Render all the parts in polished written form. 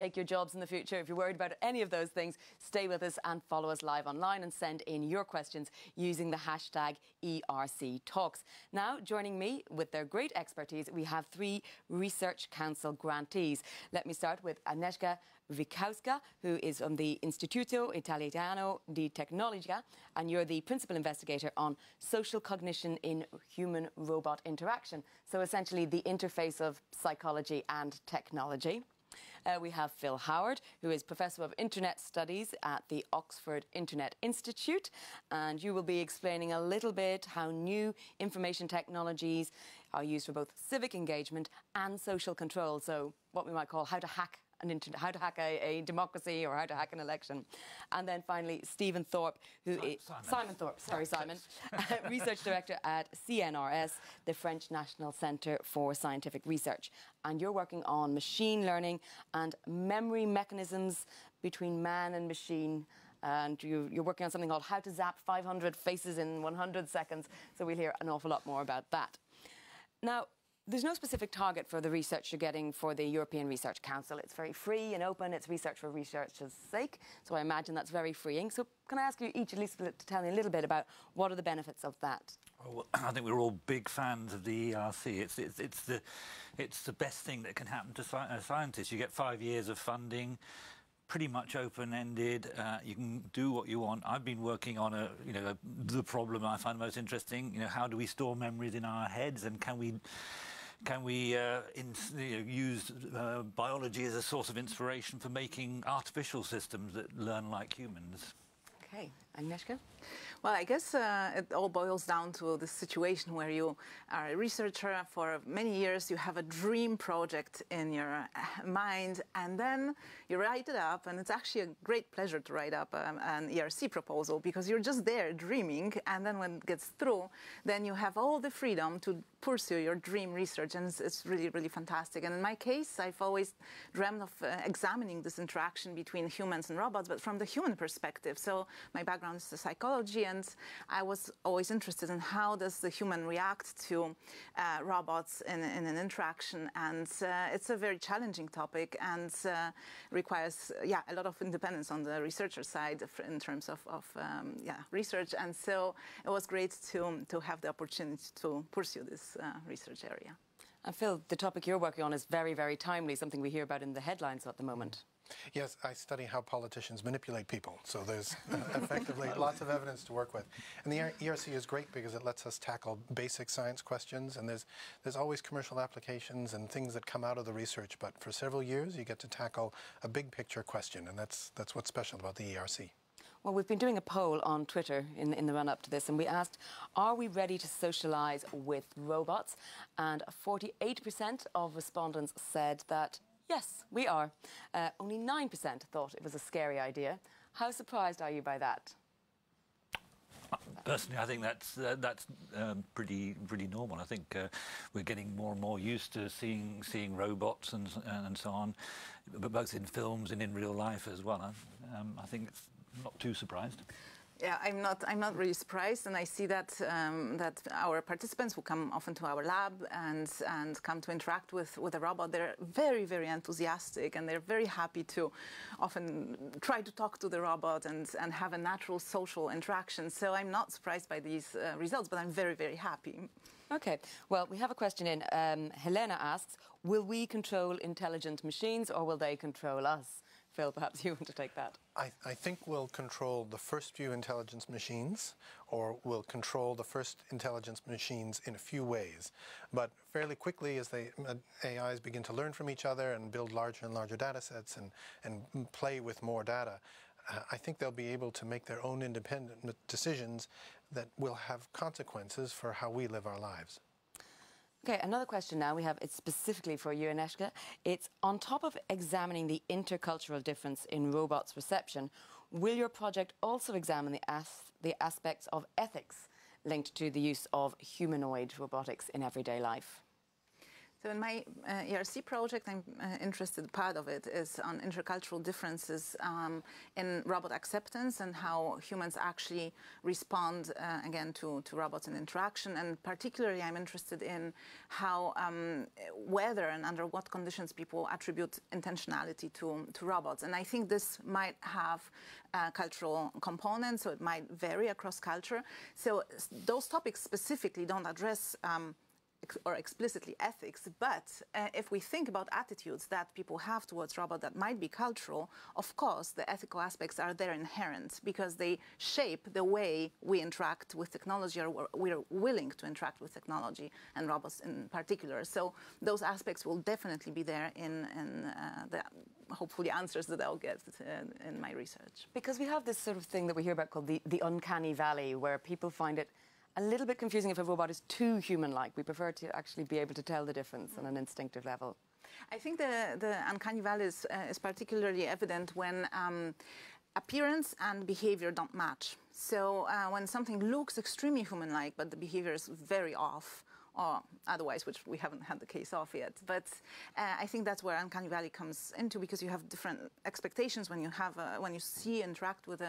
take your jobs in the future, if you're worried about any of those things, stay with us and follow us live online and send in your questions using the hashtag ERCTalks. Now, joining me with their great expertise, we have 3 Research Council grantees. Let me start with Agnieszka Wykowska, who is from the Istituto Italiano di Tecnologia, and you're the principal investigator on social cognition in human-robot interaction. So essentially the interface of psychology and technology. We have Phil Howard, who is Professor of Internet Studies at the Oxford Internet Institute, and you will be explaining a little bit how new information technologies are used for both civic engagement and social control, so what we might call how to hack a democracy or how to hack an election. And then finally, Stephen Thorpe, who is Simon Thorpe, sorry, Simon, Research Director at CNRS, the French National Centre for Scientific Research. And you're working on machine learning and memory mechanisms between man and machine. And you're working on something called how to zap 500 faces in 100 seconds. So we'll hear an awful lot more about that. Now, there's no specific target for the research you're getting for the European Research Council. It's very free and open. It's research for research's sake. So I imagine that's very freeing. So can I ask you each at least to tell me a little bit about what are the benefits of that? Well, I think we're all big fans of the ERC. It's the best thing that can happen to scientists. You get 5 years of funding, pretty much open-ended. You can do what you want. I've been working on the problem I find most interesting. How do we store memories in our heads, and can we use biology as a source of inspiration for making artificial systems that learn like humans? Okay, Agnieszka? Well, I guess it all boils down to the situation where you are a researcher for many years, you have a dream project in your mind, and then you write it up, and it's actually a great pleasure to write up an ERC proposal, because you're just there dreaming, and then when it gets through, then you have all the freedom to pursue your dream research, and it's really, really fantastic. And in my case, I've always dreamt of examining this interaction between humans and robots, but from the human perspective. So my background is psychology, and I was always interested in how does the human react to robots in an interaction. And it's a very challenging topic, and requires a lot of independence on the researcher side in terms of research. And so it was great to have the opportunity to pursue this research area. And Phil, the topic you're working on is very, very timely, something we hear about in the headlines at the moment. Yes, I study how politicians manipulate people, so there's effectively lots of evidence to work with. And the ERC is great because it lets us tackle basic science questions, and there's always commercial applications and things that come out of the research, but for several years you get to tackle a big picture question, and that's what's special about the ERC. Well, we've been doing a poll on Twitter in the run-up to this, and we asked, are we ready to socialise with robots? And 48% of respondents said that, yes, we are. Only 9% thought it was a scary idea. How surprised are you by that? Personally, I think that's pretty normal. I think we're getting more and more used to seeing robots and so on, but both in films and in real life as well. I think it's not too surprised. Yeah, I'm not really surprised, and I see that that our participants who come often to our lab and come to interact with a robot, they're very, very enthusiastic, and they're very happy to often try to talk to the robot and have a natural social interaction. So I'm not surprised by these results, but I'm very, very happy. Okay, well, we have a question in. Helena asks, will we control intelligent machines, or will they control us? Phil, perhaps you want to take that. I think we'll control the first few intelligence machines, or we'll control the first intelligence machines in a few ways. But fairly quickly, as the AIs begin to learn from each other and build larger and larger data sets and play with more data, I think they'll be able to make their own independent decisions that will have consequences for how we live our lives. Okay, another question now we have, it's specifically for you, Agnieszka. It's on top of examining the intercultural difference in robots' reception, will your project also examine the aspects of ethics linked to the use of humanoid robotics in everyday life? So in my ERC project, I'm interested, part of it is on intercultural differences in robot acceptance and how humans actually respond, again, to robots in interaction. And particularly, I'm interested in how, whether and under what conditions people attribute intentionality to robots. And I think this might have cultural components, so it might vary across culture. So those topics specifically don't address or explicitly ethics, but if we think about attitudes that people have towards robots that might be cultural, of course the ethical aspects are there inherent because they shape the way we interact with technology, or we're willing to interact with technology and robots in particular. So those aspects will definitely be there in the hopefully answers that I'll get in my research. Because we have this sort of thing that we hear about called the uncanny valley, where people find it a little bit confusing if a robot is too human-like. We prefer to actually be able to tell the difference on an instinctive level. I think the uncanny valley is particularly evident when appearance and behavior don't match. So when something looks extremely human-like, but the behavior is very off, or otherwise, which we haven't had the case of yet. But I think that's where uncanny valley comes into, because you have different expectations when you have when you interact with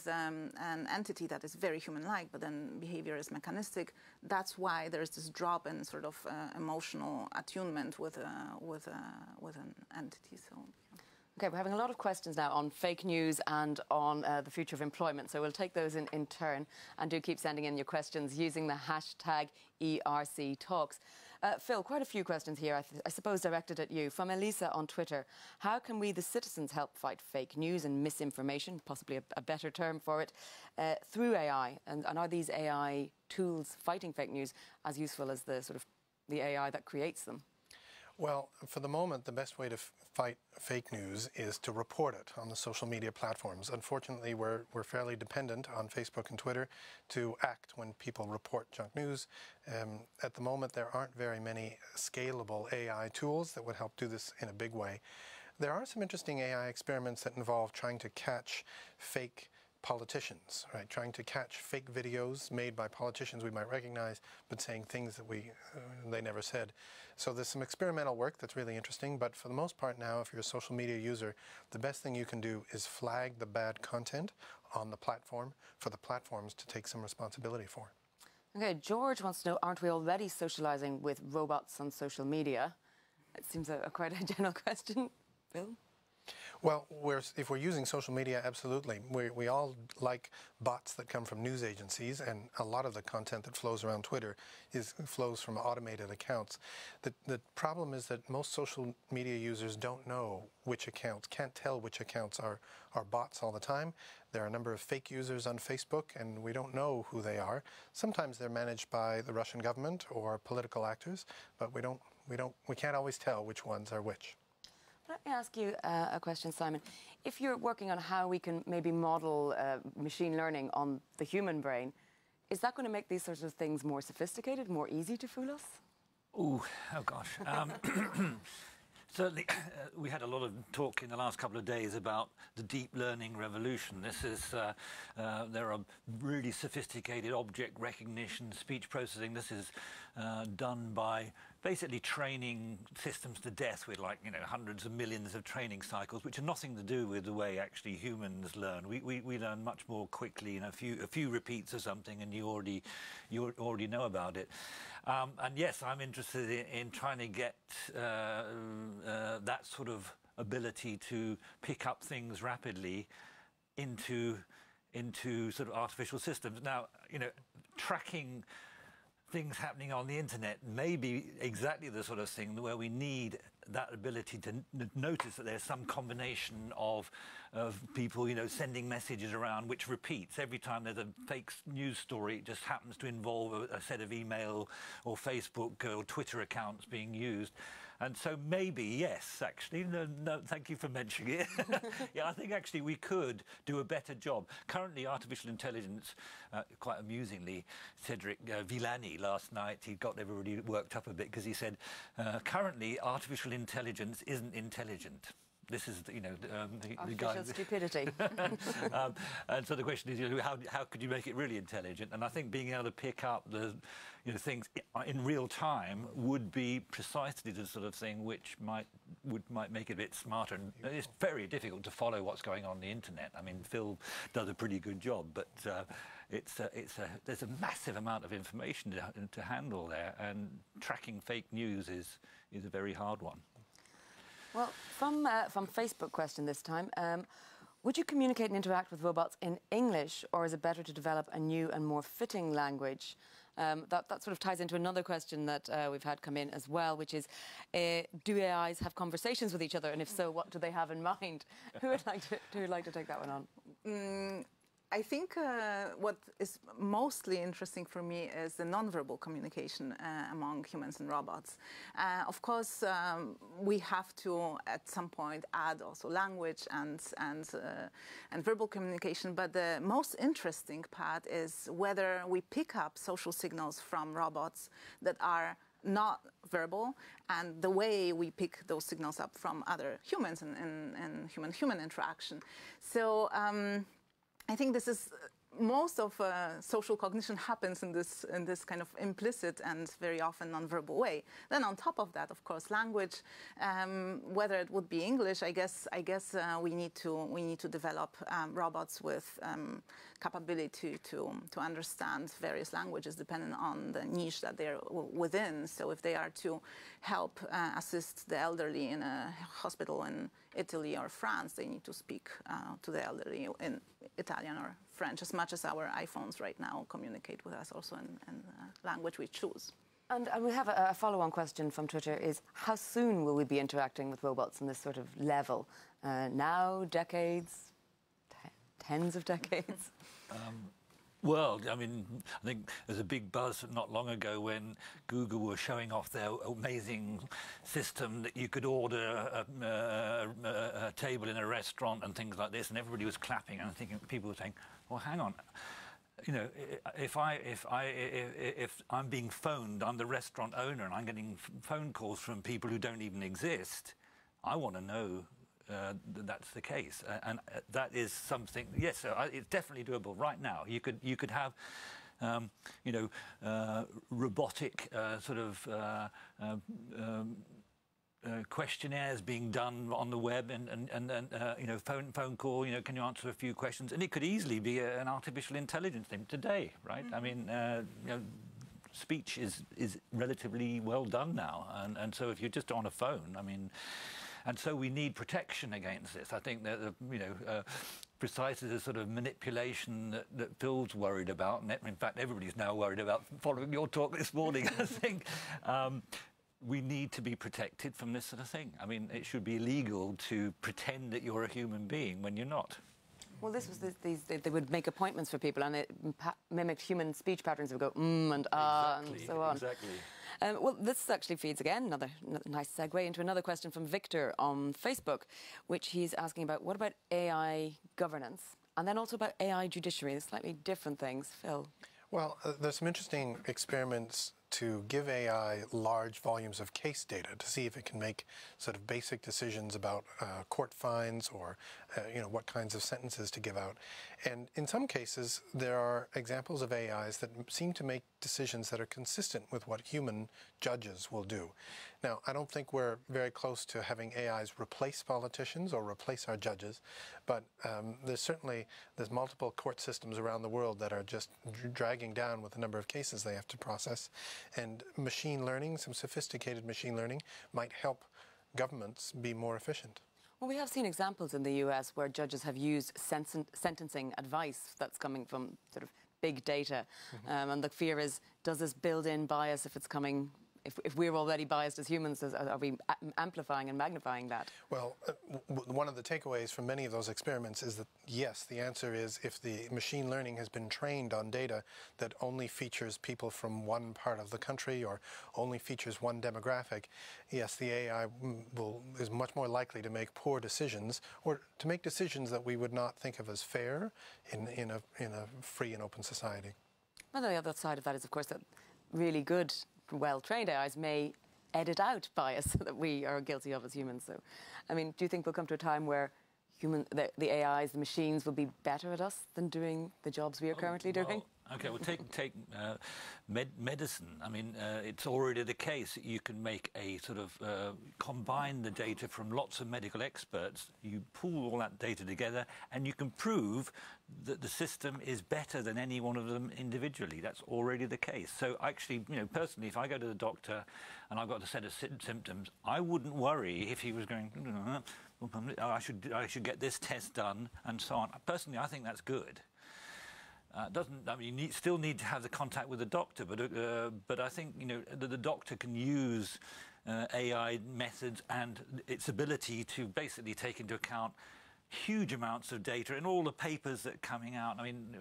an entity that is very human-like, but then behavior is mechanistic. That's why there is this drop in sort of emotional attunement with an entity. So. Okay, we're having a lot of questions now on fake news and on the future of employment, so we'll take those in turn, and do keep sending in your questions using the hashtag ERC Talks. Phil, quite a few questions here, I suppose directed at you. From Elisa on Twitter: how can we, the citizens, help fight fake news and misinformation, possibly a better term for it, through AI? And are these AI tools fighting fake news as useful as the AI that creates them? Well, for the moment, the best way to fight fake news is to report it on the social media platforms. Unfortunately, we're fairly dependent on Facebook and Twitter to act when people report junk news. At the moment, there aren't very many scalable AI tools that would help do this in a big way. There are some interesting AI experiments that involve trying to catch fake politicians, right? Trying to catch fake videos made by politicians we might recognize, but saying things that they never said. So there's some experimental work that's really interesting, but for the most part now, if you're a social media user, the best thing you can do is flag the bad content on the platform for the platforms to take some responsibility for. Okay, George wants to know, aren't we already socialising with robots on social media? It seems quite a general question. Bill? Well, if we're using social media, absolutely. We all like bots that come from news agencies, and a lot of the content that flows around Twitter flows from automated accounts. The problem is that most social media users don't know which accounts, can't tell which accounts are bots all the time. There are a number of fake users on Facebook, and we don't know who they are. Sometimes they're managed by the Russian government or political actors, but we can't always tell which ones are which. Let me ask you a question, Simon. If you're working on how we can maybe model machine learning on the human brain, is that going to make these sorts of things more sophisticated, more easy to fool us? Oh gosh. Certainly, we had a lot of talk in the last couple of days about the deep learning revolution. There are really sophisticated object recognition, speech processing. This is done by basically training systems to death with hundreds of millions of training cycles, which have nothing to do with the way actually humans learn. We learn much more quickly. A few repeats of something, and you already know about it. And yes, I'm interested in trying to get that sort of ability to pick up things rapidly into sort of artificial systems. Now, tracking things happening on the internet may be exactly the sort of thing where we need that ability to notice that there's some combination of people, sending messages around which repeats. Every time there's a fake news story, it just happens to involve a set of email or Facebook or Twitter accounts being used. And so maybe, yes, actually, no, thank you for mentioning it. Yeah, I think actually we could do a better job. Currently, artificial intelligence, quite amusingly, Cedric Villani last night, he got everybody worked up a bit because he said, currently, artificial intelligence isn't intelligent. This is, you know, the guy. Artificial stupidity. And so the question is, you know, how could you make it really intelligent? And I think being able to pick up the, you know, things in real time would be precisely the sort of thing which might make it a bit smarter. And it's very difficult to follow what's going on the internet. I mean, Phil does a pretty good job, but there's a massive amount of information to handle there, and tracking fake news is a very hard one. Well, from Facebook question this time, would you communicate and interact with robots in English, or is it better to develop a new and more fitting language? That sort of ties into another question that we've had come in as well, which is, do AIs have conversations with each other? And if so, what do they have in mind? Who would like to take that one on? I think what is mostly interesting for me is the nonverbal communication among humans and robots. Of course, we have to, at some point, add also language and verbal communication. But the most interesting part is whether we pick up social signals from robots that are not verbal, and the way we pick those signals up from other humans and human-human interaction. So. I think this is most of social cognition happens in this kind of implicit and very often nonverbal way. Then on top of that, of course, language, whether it would be English, I guess we need to develop robots with capability to understand various languages depending on the niche that they're within. So if they are to help assist the elderly in a hospital in Italy or France, they need to speak to the elderly in Italian or French, as much as our iPhones right now communicate with us also in language we choose. And we have a follow-on question from Twitter is, how soon will we be interacting with robots in this sort of level? Now, decades, tens of decades? Well, I mean, I think there's a big buzz not long ago when Google were showing off their amazing system that you could order a table in a restaurant and things like this, and everybody was clapping, and I think people were saying, well, hang on. You know, if I'm being phoned, I'm the restaurant owner, and I'm getting phone calls from people who don't even exist, I want to know that's the case, and that is something. Yes, it's definitely doable right now. You could have, you know, robotic sort of questionnaires being done on the web, and you know, phone call. You know, can you answer a few questions? And it could easily be an artificial intelligence thing today, right? I mean, you know, speech is relatively well done now, and so if you're just on a phone, I mean. And so we need protection against this. I think that, you know, precisely the sort of manipulation that Phil's worried about, and in fact everybody's now worried about following your talk this morning, I think, we need to be protected from this sort of thing. I mean, it should be illegal to pretend that you're a human being when you're not. Well, this was they would make appointments for people, and it mimicked human speech patterns. It would go and and so on. Exactly. Well, this actually feeds again, another nice segue into another question from Victor on Facebook, which he's asking about, what about AI governance? And then also about AI judiciary, slightly different things. Phil? Well, there's some interesting experiments to give AI large volumes of case data to see if it can make sort of basic decisions about court fines or you know, what kinds of sentences to give out. And in some cases, there are examples of AIs that seem to make decisions that are consistent with what human judges will do. Now, I don't think we're very close to having AIs replace politicians or replace our judges, but there's multiple court systems around the world that are just dragging down with the number of cases they have to process. And machine learning, some sophisticated machine learning, might help governments be more efficient. Well, we have seen examples in the US where judges have used sentencing advice that's coming from sort of big data. And the fear is, does this build in bias if it's coming? If we're already biased as humans, are we amplifying and magnifying that? Well, one of the takeaways from many of those experiments is that, yes, the answer is if the machine learning has been trained on data that only features people from one part of the country or only features one demographic, yes, the AI is much more likely to make poor decisions or to make decisions that we would not think of as fair in a free and open society. Well, the other side of that is, of course, that really good, well-trained AIs may edit out bias that we are guilty of as humans. So, I mean, do you think we'll come to a time where the AIs, the machines, will be better at us than doing the jobs we are currently doing? Okay, well, take medicine. I mean, it's already the case. You can make a sort of combine the data from lots of medical experts. You pool all that data together, and you can prove that the system is better than any one of them individually. That's already the case. So actually, you know, personally, if I go to the doctor and I've got a set of symptoms, I wouldn't worry if he was going, I should get this test done and so on. Personally, I think that's good. I mean, you still need to have the contact with the doctor, but I think, you know, the doctor can use AI methods and its ability to basically take into account huge amounts of data and all the papers that are coming out. I mean,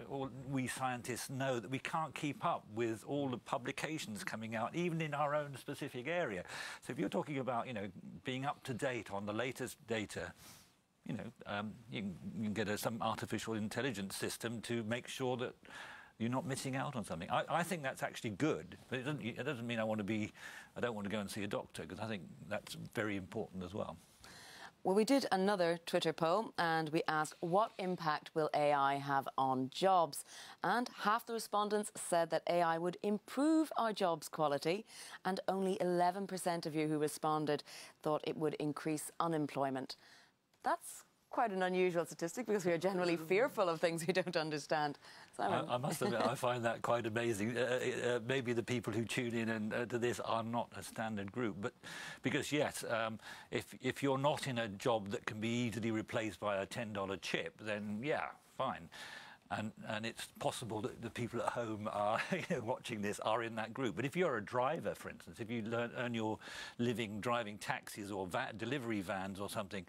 we scientists know that we can't keep up with all the publications coming out, even in our own specific area. So if you're talking about, you know, being up to date on the latest data, you know, you can get some artificial intelligence system to make sure that you're not missing out on something. I think that's actually good, but it doesn't mean I don't want to go and see a doctor, because I think that's very important as well. Well, we did another Twitter poll and we asked, what impact will AI have on jobs? And half the respondents said that AI would improve our jobs quality, and only 11% of you who responded thought it would increase unemployment. That's quite an unusual statistic, because we are generally fearful of things we don't understand. Simon. I must admit, I find that quite amazing. Maybe the people who tune in and to this are not a standard group, but because yes, if you're not in a job that can be easily replaced by a $10 chip, then yeah, fine. And it's possible that the people at home are watching this are in that group. But if you're a driver, for instance, if you earn your living driving taxis or delivery vans or something,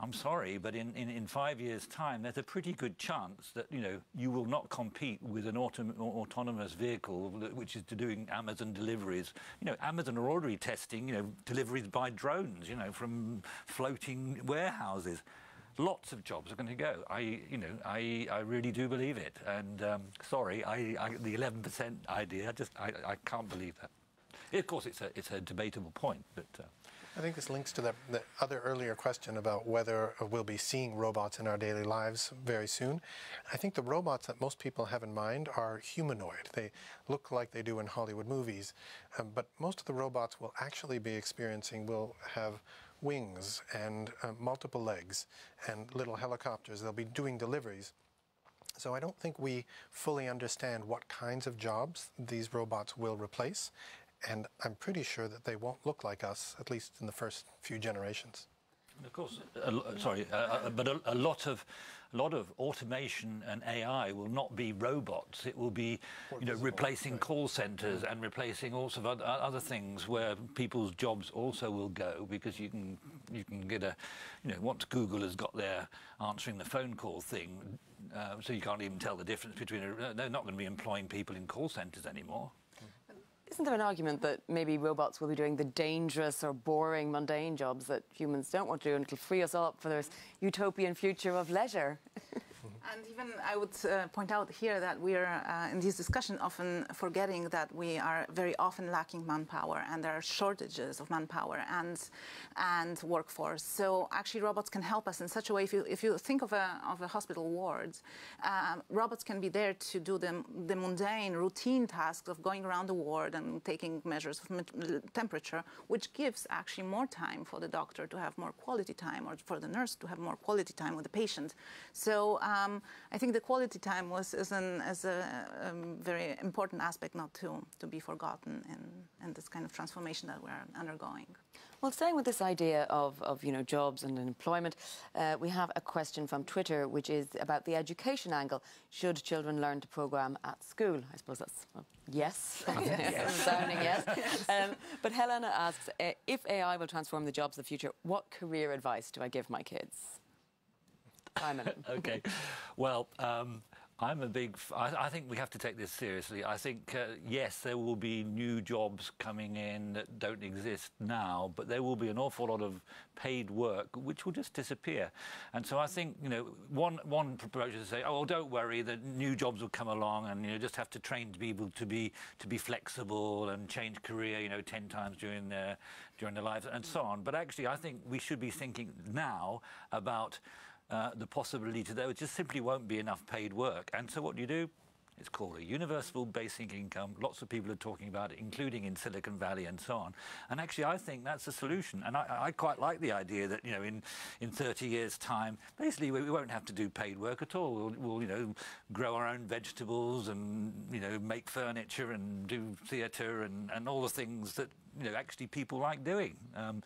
I'm sorry, but in 5 years' time, there's a pretty good chance that, you know, you will not compete with an autonomous vehicle which is doing Amazon deliveries. You know, Amazon are already testing, you know, deliveries by drones, you know, from floating warehouses. Lots of jobs are going to go. I really do believe it. And sorry, the 11% idea, I can't believe that. Of course, it's a debatable point, but. I think this links to the other earlier question about whether we'll be seeing robots in our daily lives very soon. I think the robots that most people have in mind are humanoid. They look like they do in Hollywood movies, but most of the robots will actually be will have wings and multiple legs and little helicopters. They'll be doing deliveries. So I don't think we fully understand what kinds of jobs these robots will replace. And I'm pretty sure that they won't look like us, at least in the first few generations. And of course, but a lot of automation and AI will not be robots. It will be, you know, replacing call centres and replacing all sorts of other things where people's jobs also will go, because you can get once Google has got their answering the phone call thing, so you can't even tell the difference between. They're not going to be employing people in call centres anymore. Isn't there an argument that maybe robots will be doing the dangerous or boring, mundane jobs that humans don't want to do, and it'll free us all up for this utopian future of leisure? And even I would point out here that we are, in this discussion, often forgetting that we are very often lacking manpower, and there are shortages of manpower and workforce. So actually robots can help us in such a way. If you think of a hospital ward, robots can be there to do the mundane, routine tasks of going around the ward and taking measures of temperature, which gives actually more time for the doctor to have more quality time, or for the nurse to have more quality time with the patient. So I think the quality time is a very important aspect not to be forgotten in this kind of transformation that we're undergoing. Well, staying with this idea of jobs and employment, we have a question from Twitter, which is about the education angle. Should children learn to program at school? I suppose that's yes. Sounding yes. But Helena asks, if AI will transform the jobs of the future, what career advice do I give my kids? Simon. Okay. Well, I think we have to take this seriously. I think, yes, there will be new jobs coming in that don't exist now, but there will be an awful lot of paid work which will just disappear. And so I think, one approach is to say, oh, well, don't worry, the new jobs will come along, and just have to train people to be flexible and change career, 10 times during their lives and so on. But actually, I think we should be thinking now about the possibility that there just simply won't be enough paid work. And so what do? It's called a universal basic income. Lots of people are talking about it, including in Silicon Valley and so on. And actually, I think that's a solution. And I quite like the idea that, in 30 years' time, basically, we won't have to do paid work at all. We'll grow our own vegetables and, make furniture and do theatre and all the things that, actually people like doing, and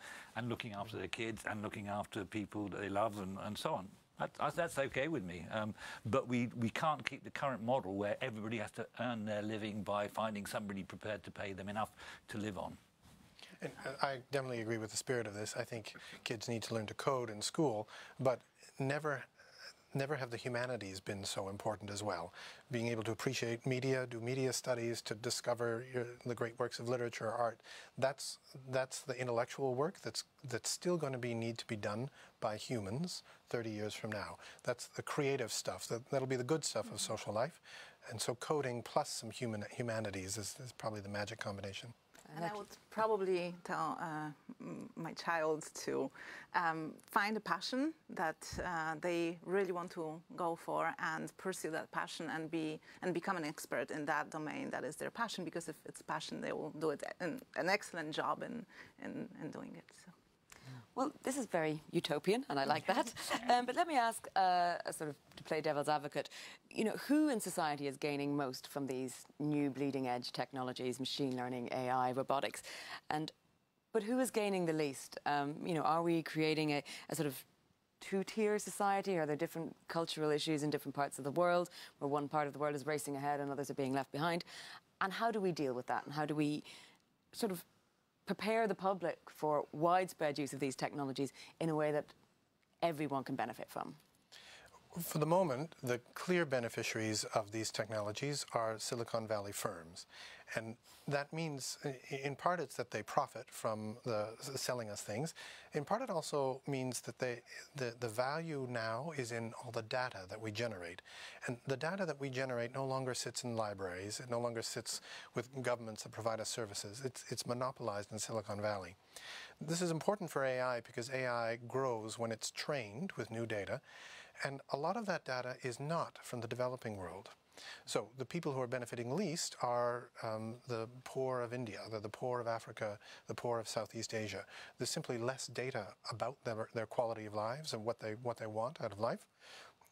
looking after their kids and looking after people that they love and so on. That's okay with me, but we can't keep the current model where everybody has to earn their living by finding somebody prepared to pay them enough to live on. And I definitely agree with the spirit of this. I think kids need to learn to code in school, but never have the humanities been so important as well. Being able to appreciate media, do media studies, to discover the great works of literature or art, that's the intellectual work that's still going to need to be done by humans 30 years from now. That's the creative stuff. That'll be the good stuff of social life. And so coding plus some humanities is probably the magic combination. And I would probably tell my child to find a passion that they really want to go for and pursue that passion and become an expert in that domain that is their passion, because if it's passion, they will do it an excellent job in doing it. So. Well, this is very utopian, and I like that. But let me ask, sort of to play devil's advocate, who in society is gaining most from these new bleeding-edge technologies, machine learning, AI, robotics, but who is gaining the least? Are we creating a sort of two-tier society? Are there different cultural issues in different parts of the world, where one part of the world is racing ahead and others are being left behind? And how do we deal with that? And how do we sort of prepare the public for widespread use of these technologies in a way that everyone can benefit from? For the moment, the clear beneficiaries of these technologies are Silicon Valley firms. And that means, in part, it's that they profit from selling us things. In part, it also means that the value now is in all the data that we generate. And the data that we generate no longer sits in libraries. It no longer sits with governments that provide us services. It's monopolized in Silicon Valley. This is important for AI because AI grows when it's trained with new data. And a lot of that data is not from the developing world. So the people who are benefiting least are the poor of India, the poor of Africa, the poor of Southeast Asia. There's simply less data about their quality of lives and what they want out of life.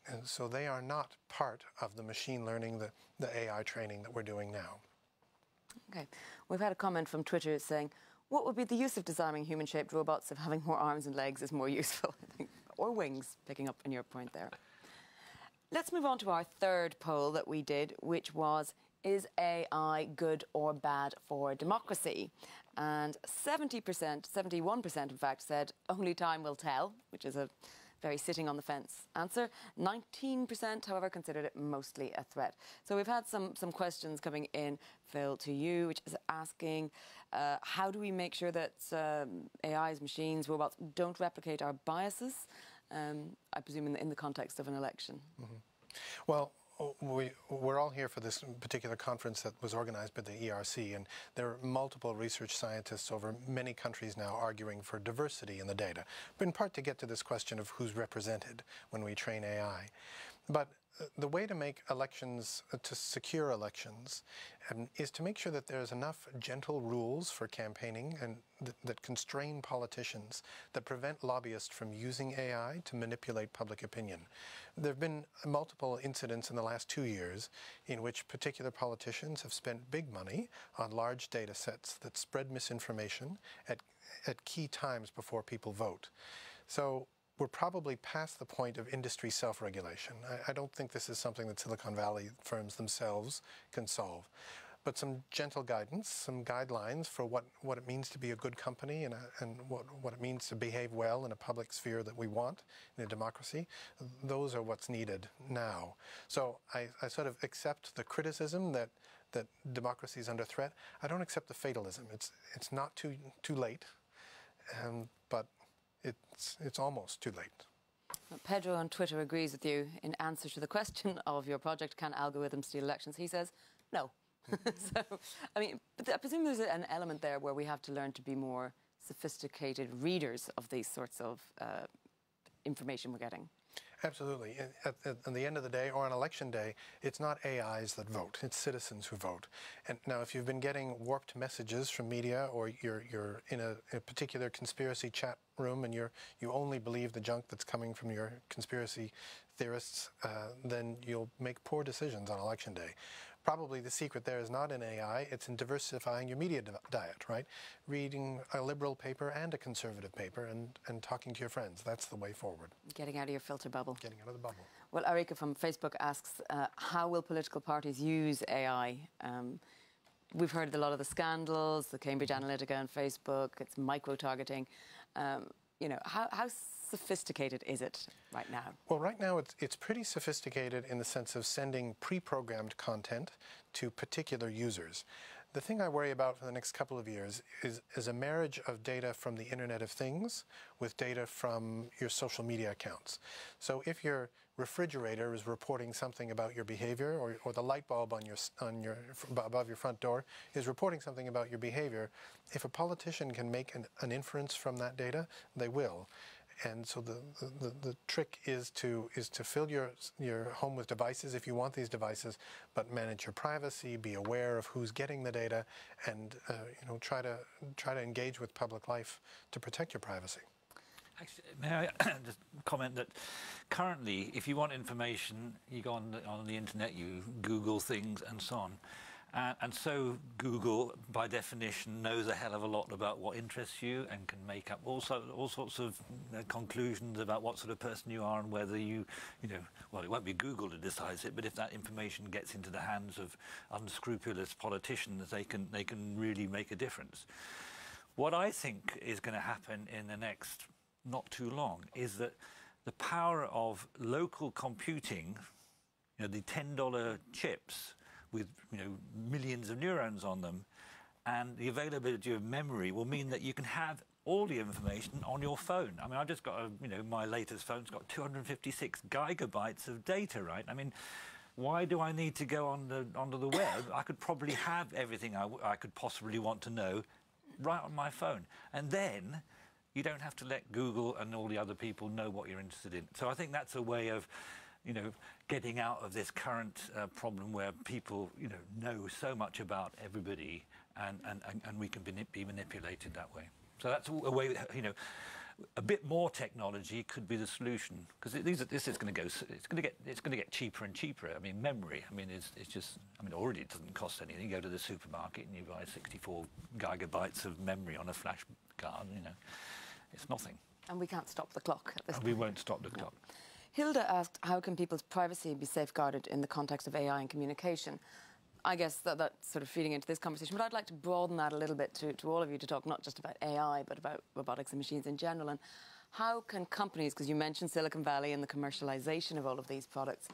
And so they are not part of the machine learning, the AI training that we're doing now. Okay. We've had a comment from Twitter saying, what would be the use of designing human-shaped robots if having more arms and legs is more useful? Or wings, picking up on your point there. Let's move on to our third poll that we did, which was, is AI good or bad for democracy? And 70%, 71% in fact, said only time will tell, which is a very sitting on the fence answer. 19%, however, considered it mostly a threat. So we've had some questions coming in, Phil, to you, which is asking, how do we make sure that AIs, machines, robots don't replicate our biases? I presume in the context of an election. Mm-hmm. Well, we're all here for this particular conference that was organized by the ERC, and there are multiple research scientists over many countries now arguing for diversity in the data, but in part to get to this question of who's represented when we train AI. But the way to make elections, to secure elections, is to make sure that there's enough gentle rules for campaigning and that constrain politicians, that prevent lobbyists from using AI to manipulate public opinion. There have been multiple incidents in the last 2 years in which particular politicians have spent big money on large data sets that spread misinformation at key times before people vote. So we're probably past the point of industry self-regulation. I don't think this is something that Silicon Valley firms themselves can solve. but some gentle guidance, some guidelines for what it means to be a good company and what it means to behave well in a public sphere that we want in a democracy. Those are what's needed now. So I sort of accept the criticism that democracy is under threat. I don't accept the fatalism. It's not too late, but it's almost too late. Pedro on Twitter agrees with you in answer to the question of your project, can algorithms steal elections? He says, no. So, I mean, but I presume there's an element there where we have to learn to be more sophisticated readers of these sorts of information we're getting. Absolutely. At the end of the day, or on election day, it's not AIs that vote, it's citizens who vote. And now, if you've been getting warped messages from media, or you're in a particular conspiracy chat room and you only believe the junk that's coming from your conspiracy theorists, then you'll make poor decisions on election day. Probably the secret there is not in AI, it's in diversifying your media diet, right? Reading a liberal paper and a conservative paper and talking to your friends. That's the way forward. Getting out of your filter bubble. Getting out of the bubble. Well, Erika from Facebook asks, how will political parties use AI? We've heard a lot of the scandals, the Cambridge Analytica and Facebook, it's micro-targeting. You know, how sophisticated is it right now? Well, right now it's pretty sophisticated in the sense of sending pre-programmed content to particular users. The thing I worry about for the next couple of years is a marriage of data from the Internet of Things with data from your social media accounts. So if your refrigerator is reporting something about your behavior, or the light bulb above your front door is reporting something about your behavior, if a politician can make an inference from that data, they will. And so the trick is to fill your home with devices if you want these devices, but manage your privacy, be aware of who's getting the data, and try to engage with public life to protect your privacy. Actually, may I just comment that currently, if you want information, you go on the internet, you Google things and so on. And so Google, by definition, knows a hell of a lot about what interests you and can make up all sorts of conclusions about what sort of person you are and whether well, it won't be Google that decides it, but if that information gets into the hands of unscrupulous politicians, they can really make a difference. What I think is going to happen in the next not too long is that the power of local computing, the $10 chips, with millions of neurons on them, and the availability of memory will mean that you can have all the information on your phone. I mean, I've just got my latest phone's got 256 gigabytes of data, right? I mean, why do I need to go onto the web? I could probably have everything I could possibly want to know right on my phone, and then you don't have to let Google and all the other people know what you're interested in. So I think that's a way of getting out of this current problem where people, know so much about everybody, and we can be manipulated that way. So that's a way, a bit more technology could be the solution, because this is going to go. It's going to get cheaper and cheaper. I mean, memory. I mean, it's just. I mean, already it doesn't cost anything. You go to the supermarket and you buy 64 gigabytes of memory on a flash card. It's nothing. And we can't stop the clock at this point. We won't stop the clock. Hilda asked, how can people's privacy be safeguarded in the context of AI and communication? I guess that's sort of feeding into this conversation, but I'd like to broaden that a little bit to all of you to talk not just about AI, but about robotics and machines in general. And how can companies, because you mentioned Silicon Valley and the commercialization of all of these products,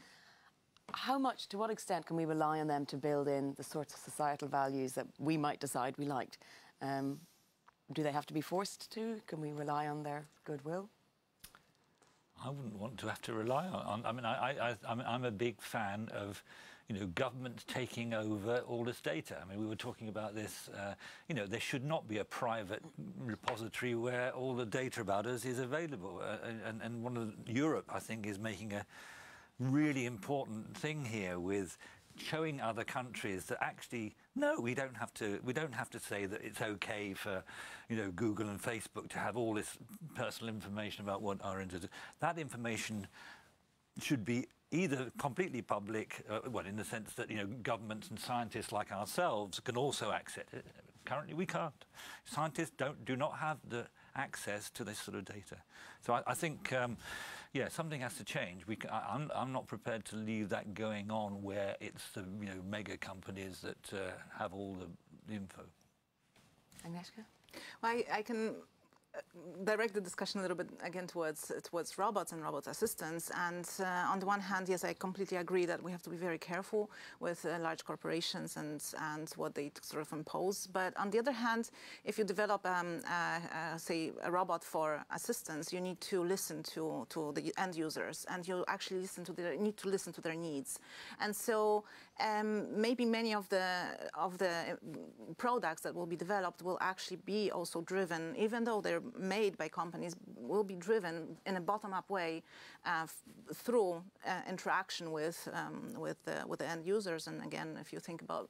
to what extent can we rely on them to build in the sorts of societal values that we might decide we liked? Do they have to be forced to? Can we rely on their goodwill? I wouldn't want to have to rely on. I mean, I'm a big fan of, government taking over all this data. I mean, we were talking about this. There should not be a private repository where all the data about us is available. And Europe, I think, is making a really important thing here with showing other countries that actually no, we don't have to say that it's okay for Google and Facebook to have all this personal information about what our interests. That information should be either completely public, in the sense that governments and scientists like ourselves can also access it. Currently, we can't. Scientists do not have the access to this sort of data. So I think yeah, something has to change. I'm not prepared to leave that going on where it's the mega companies that have all the info. Agnieszka? Well, I can direct the discussion a little bit again towards robots and robot assistants. And on the one hand, yes, I completely agree that we have to be very careful with large corporations and what they sort of impose. But on the other hand, if you develop, say, a robot for assistance, you need to listen to the end users, and you actually need to listen to their needs. And so maybe many of the products that will be developed will actually be also driven, even though they're made by companies, will be driven in a bottom-up way through interaction with the end users. And again, if you think about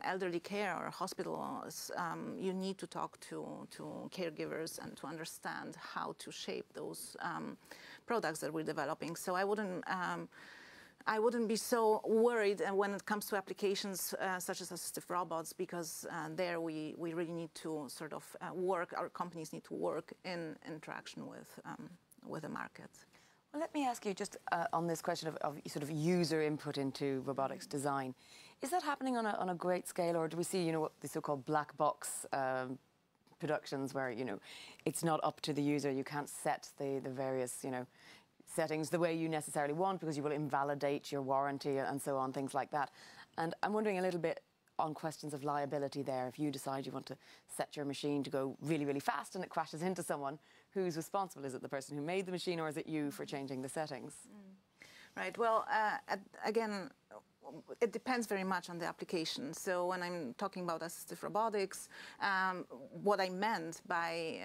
elderly care or hospitals, you need to talk to caregivers and to understand how to shape those products that we're developing. So I wouldn't be so worried when it comes to applications such as assistive robots, because there we really need to sort of work, our companies need to work in interaction with the market. Well, let me ask you just on this question of sort of user input into robotics design. Is that happening on a great scale, or do we see, what the so-called black box productions where, it's not up to the user, you can't set the various, settings the way you necessarily want because you will invalidate your warranty and so on, things like that. And I'm wondering a little bit on questions of liability there. If you decide you want to set your machine to go really, really fast and it crashes into someone, who's responsible? Is it the person who made the machine, or is it you for changing the settings? Right. Well, again, it depends very much on the application. So when I'm talking about assistive robotics, what I meant by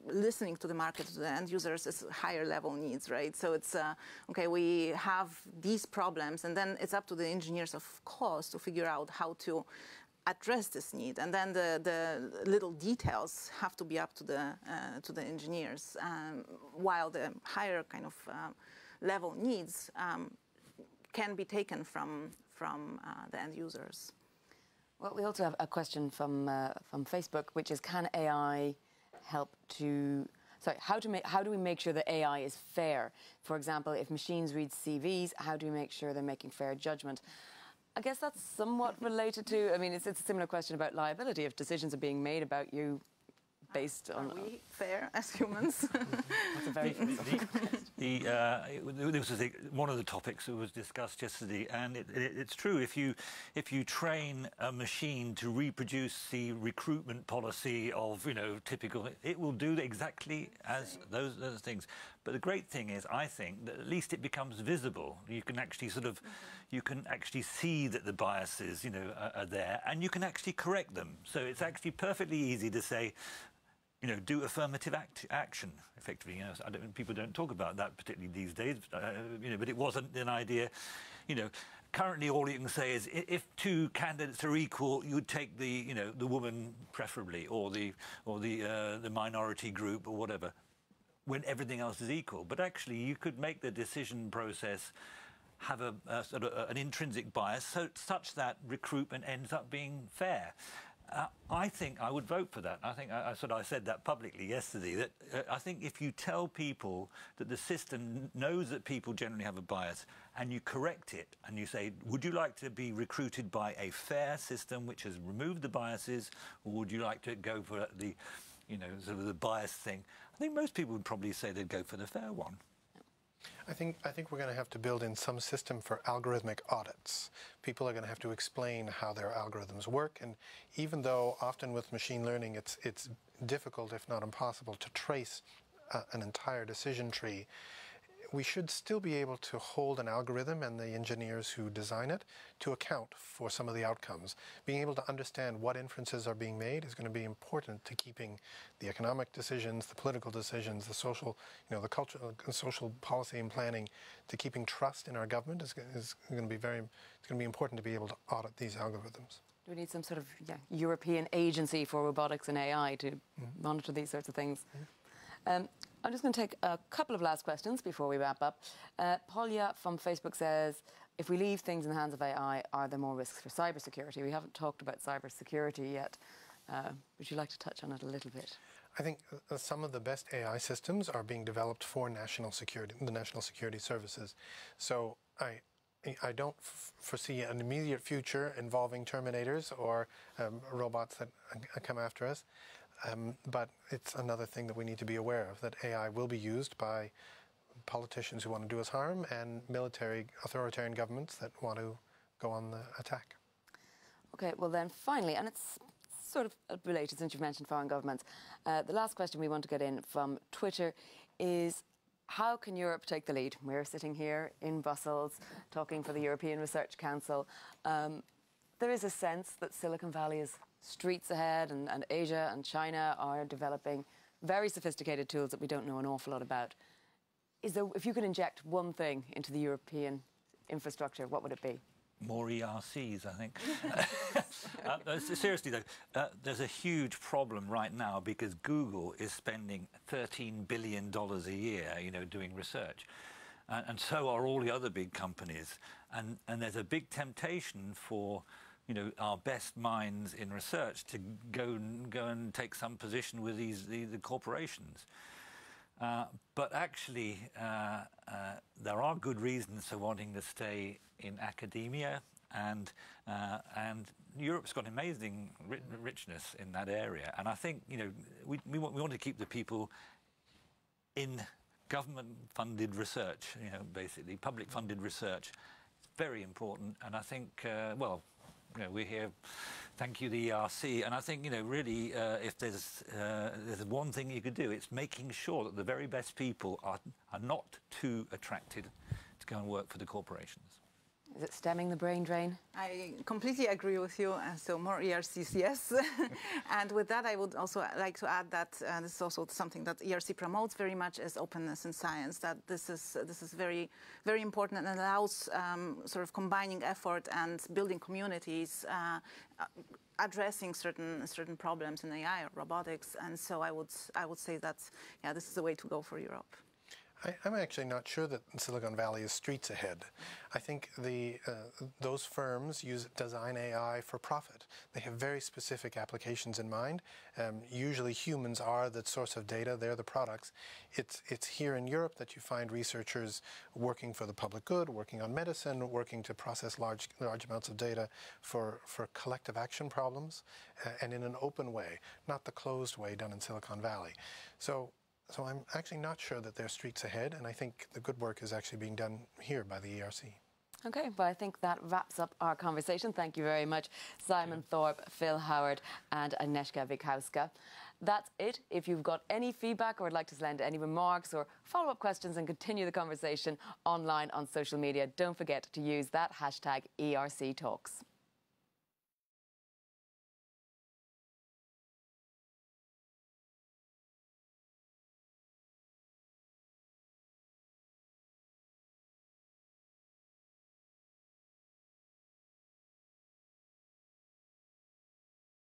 listening to the market, to the end users, is higher level needs, right? So it's, okay, we have these problems, and then it's up to the engineers, of course, to figure out how to address this need. And then the little details have to be up to the engineers, while the higher kind of level needs can be taken from the end users. Well, we also have a question from Facebook, which is, can AI help to... Sorry, how do we make sure that AI is fair? For example, if machines read CVs, how do we make sure they're making fair judgment? I guess that's somewhat related to... I mean, it's a similar question about liability. If decisions are being made about you based on... Are we fair as humans? That's a very this was one of the topics that was discussed yesterday, and it's true. If you train a machine to reproduce the recruitment policy of typical, it will do exactly as those things. But the great thing is, I think, that at least it becomes visible. You can actually you can actually see that the biases are there, and you can actually correct them. So it's actually perfectly easy to say, do affirmative action, effectively. People don't talk about that particularly these days, but it wasn't an idea. Currently all you can say is if two candidates are equal, you would take the woman preferably, or the minority group, or whatever, when everything else is equal. But actually, you could make the decision process have a sort of an intrinsic bias, such that recruitment ends up being fair. I think I would vote for that. I think I said that publicly yesterday, that I think if you tell people that the system knows that people generally have a bias, and you correct it, and you say, would you like to be recruited by a fair system which has removed the biases, or would you like to go for the, sort of the bias thing? I think most people would probably say they'd go for the fair one. I think we're going to have to build in some system for algorithmic audits. People are going to have to explain how their algorithms work, and even though often with machine learning it's difficult, if not impossible, to trace an entire decision tree, we should still be able to hold an algorithm and the engineers who design it to account for some of the outcomes. Being able to understand what inferences are being made is going to be important to keeping the economic decisions, the political decisions, the social, the cultural, social policy and planning, to keeping trust in our government is going to be it's going to be important to be able to audit these algorithms. Do we need some sort of European agency for robotics and AI to monitor these sorts of things? I'm just going to take a couple of last questions before we wrap up. Polya from Facebook says, if we leave things in the hands of AI, are there more risks for cybersecurity? We haven't talked about cybersecurity yet. Would you like to touch on it a little bit? I think some of the best AI systems are being developed for national security, the national security services. So I don't foresee an immediate future involving Terminators or robots that come after us. But it's another thing that we need to be aware of, that AI will be used by politicians who want to do us harm and military authoritarian governments that want to go on the attack. Okay, well then finally, and it's sort of related since you've mentioned foreign governments, the last question we want to get in from Twitter is, how can Europe take the lead? We're sitting here in Brussels talking for the European Research Council. There is a sense that Silicon Valley is streets ahead, and Asia and China are developing very sophisticated tools that we don't know an awful lot about. If you could inject one thing into the European infrastructure, what would it be? More ERCs, I think. Seriously, though, there's a huge problem right now because Google is spending $13 billion a year, doing research. And so are all the other big companies. And there's a big temptation for, our best minds in research to go and take some position with the corporations. But actually, there are good reasons for wanting to stay in academia, and Europe's got amazing richness in that area. And I think we want to keep the people in government-funded research, basically public-funded research. It's very important, and I think we're here. Thank you, the ERC. And I think, really, if there's one thing you could do, it's making sure that the very best people are not too attracted to go and work for the corporations. Is it stemming the brain drain? I completely agree with you. So more ERCs, yes. And with that, I would also like to add that this is also something that ERC promotes very much, is openness in science. That this is very, very important and allows sort of combining effort and building communities, addressing certain problems in AI or robotics. And so I would say that this is the way to go for Europe. I'm actually not sure that Silicon Valley is streets ahead. I think those firms design AI for profit. They have very specific applications in mind. Usually humans are the source of data, they're the products. It's here in Europe that you find researchers working for the public good, working on medicine, working to process large amounts of data for collective action problems, and in an open way, not the closed way done in Silicon Valley. So I'm actually not sure that they're streets ahead, and I think the good work is actually being done here by the ERC. Okay, well, I think that wraps up our conversation. Thank you very much, Simon Thorpe, Phil Howard, and Agnieszka Wykowska. That's it. If you've got any feedback or would like to send any remarks or follow-up questions and continue the conversation online on social media, don't forget to use that hashtag ERC Talks.